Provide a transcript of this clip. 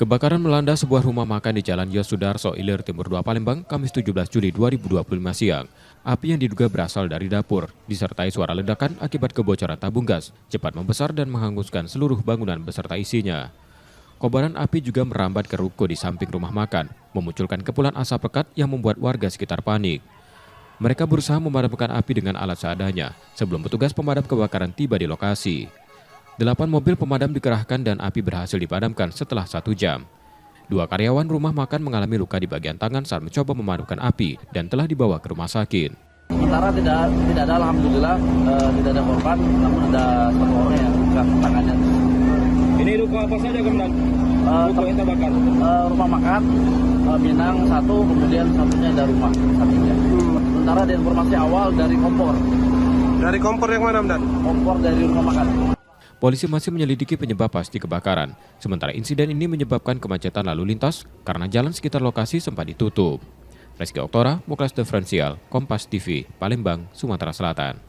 Kebakaran melanda sebuah rumah makan di Jalan Yosudarso, Ilir Timur 2 Palembang, Kamis 17 Juli 2025 siang. Api yang diduga berasal dari dapur, disertai suara ledakan akibat kebocoran tabung gas, cepat membesar dan menghanguskan seluruh bangunan beserta isinya. Kobaran api juga merambat ke ruko di samping rumah makan, memunculkan kepulan asap pekat yang membuat warga sekitar panik. Mereka berusaha memadamkan api dengan alat seadanya, sebelum petugas pemadam kebakaran tiba di lokasi. 8 mobil pemadam dikerahkan dan api berhasil dipadamkan setelah 1 jam. 2 karyawan rumah makan mengalami luka di bagian tangan saat mencoba memadamkan api dan telah dibawa ke rumah sakit. Sementara tidak ada, alhamdulillah tidak ada korban, namun ada 1 orang yang luka tangannya. Ini luka apa saja, Komandan? Luka yang terbakar? Rumah makan, Minang 1, kemudian satunya ada rumah sampingnya. Sementara ada informasi awal dari kompor. Dari kompor yang mana, Komandan? Kompor dari rumah makan. Polisi masih menyelidiki penyebab pasti kebakaran. Sementara insiden ini menyebabkan kemacetan lalu lintas karena jalan sekitar lokasi sempat ditutup. Reski Oktora, Muklas Diferensial, Kompas TV, Palembang, Sumatera Selatan.